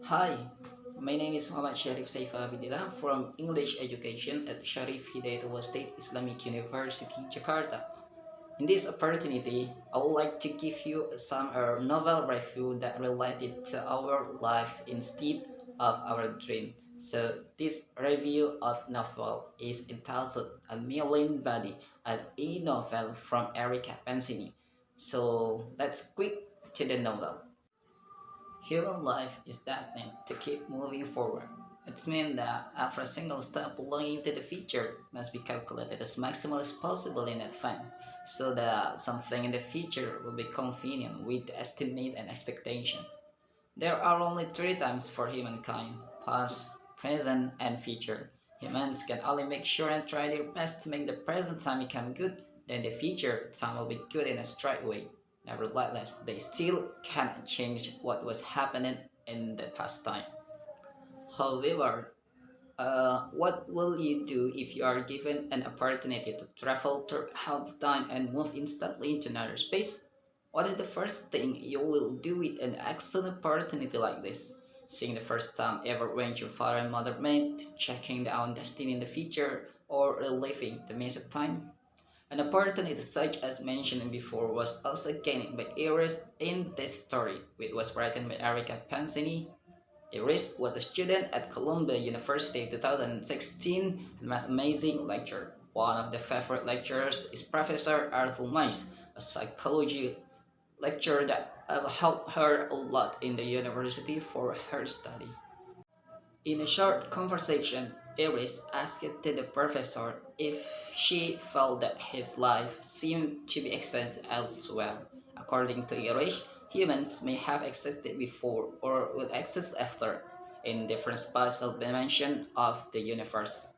Hi, my name is Muhammad Saifa Abiedillah from English Education at Syarif Hidayatullah State Islamic University, Jakarta. In this opportunity, I would like to give you some novel review that related to our life instead of our dream. So this review of novel is entitled A Million Body, an e-novel from Erica Pansini. So let's quick to the novel. Human life is destined to keep moving forward. It means that every single step belonging to the future must be calculated as maximal as possible in advance, so that something in the future will be convenient with the estimate and expectation. There are only three times for humankind: past, present, and future. Humans can only make sure and try their best to make the present time become good, then the future time will be good in a straight way. Nevertheless, they still can't change what was happening in the past time. However, what will you do if you are given an opportunity to travel through out time and move instantly into another space? What is the first thing you will do with an excellent opportunity like this? Seeing the first time ever when your father and mother met, checking down destiny in the future, or reliving the mess of time? An opportunity such as mentioned before was also gained by Iris in this story, which was written by Erica Pansini. Iris was a student at Columbia University in 2016 and was an amazing lecturer. One of the favorite lecturers is Professor Arthur Mice, a psychology lecturer that helped her a lot in the university for her study. In a short conversation, Iris asked the professor if she felt that his life seemed to be existed elsewhere. According to Iris, humans may have existed before or will exist after, in different spatial dimensions of the universe.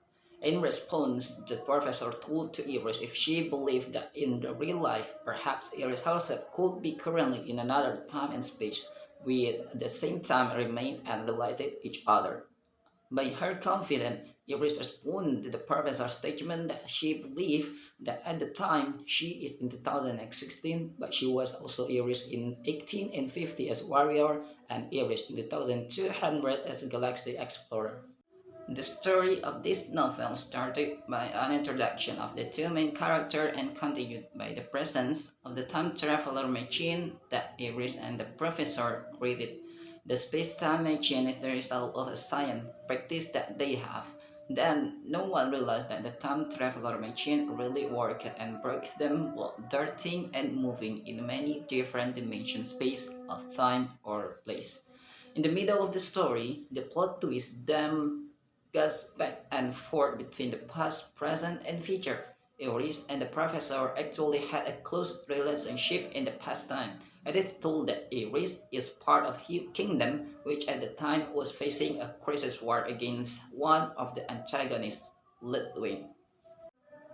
In response, the professor told to Iris if she believed that in the real life, perhaps Iris herself could be currently in another time and space, with the same time remain and related each other. By her confidence, Iris responded to the professor's statement that she believed that at the time she is in 2016, but she was also Iris in 1850 as warrior and Iris in 2200 as a galaxy explorer. The story of this novel started by an introduction of the two main characters and continued by the presence of the time traveler machine that Iris and the professor created. The space-time machine is the result of a science practice that they have. Then, no one realized that the time traveler machine really worked and broke them while darting and moving in many different dimensions, space, of time, or place. In the middle of the story, the plot twist them goes back and forth between the past, present, and future. Iris and the professor actually had a close relationship in the past time. It is told that Iris is part of his kingdom, which at the time was facing a crisis war against one of the antagonists, Ludwig.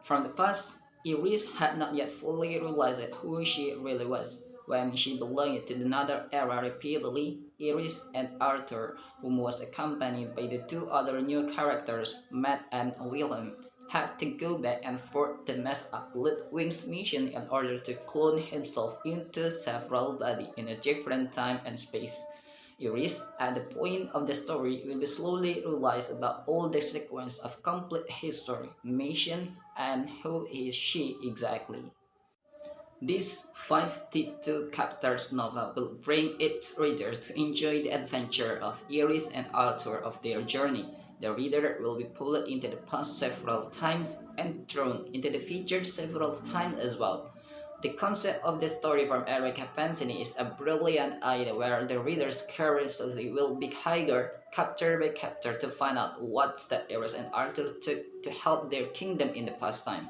From the past, Iris had not yet fully realized who she really was. When she belonged to another era repeatedly, Iris and Arthur, whom was accompanied by the two other new characters, Matt and William, had to go back and forth to mess up Ludwig's mission in order to clone himself into several bodies in a different time and space. Iris, at the point of the story, will be slowly realize about all the sequence of complete history, mission, and who is she exactly. This 52 chapters novel will bring its reader to enjoy the adventure of Iris and Arthur of their journey. The reader will be pulled into the past several times and thrown into the future several times as well. The concept of the story from Erica Pansini is a brilliant idea where the reader's curiosity will be triggered chapter by chapter to find out what step Iris and Arthur took to help their kingdom in the past time.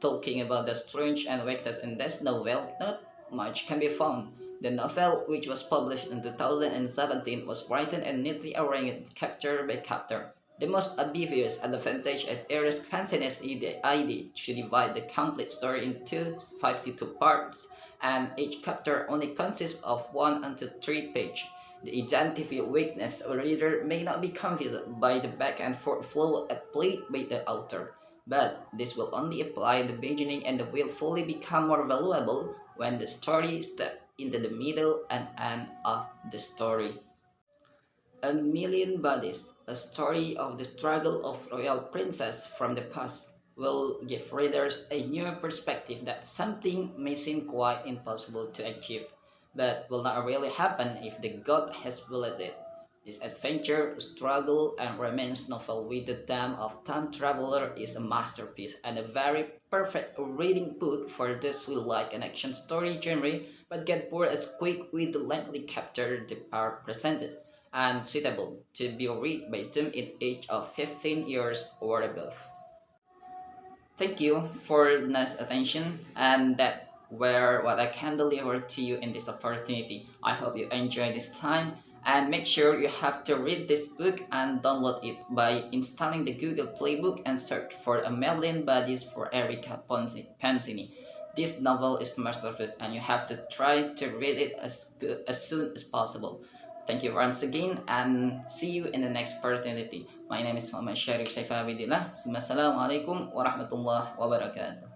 Talking about the strange and weakness in this novel, not much can be found. The novel, which was published in 2017, was written and neatly arranged chapter by chapter. The most obvious advantage of Iris Pansini's idea to divide the complete story into 52 parts, and each chapter only consists of 1 to 3 pages. The identified weakness of a reader may not be confused by the back and forth flow applied by the author, but this will only apply in the beginning and will fully become more valuable when the story steps into the middle and end of the story. A Million Bodies, a story of the struggle of royal princess from the past, will give readers a new perspective that something may seem quite impossible to achieve, but will not really happen if the god has willed it. This adventure, struggle, and romance novel with the theme of time traveler is a masterpiece and a very perfect reading book for those who like an action story genre but get bored as quick with the lengthy chapter the are presented, and suitable to be read by them in age of 15 years or above. Thank you for nice attention, and that were what I can deliver to you in this opportunity. I hope you enjoy this time, and make sure you have to read this book and download it by installing the Google Playbook and search for A Million Bodies for Erica Pansini. This novel is masterpiece, and you have to try to read it as soon as possible. Thank you once again, and see you in the next opportunity. My name is Muhammad Syarif Saifa Abiedillah. Assalamualaikum warahmatullahi wabarakatuh.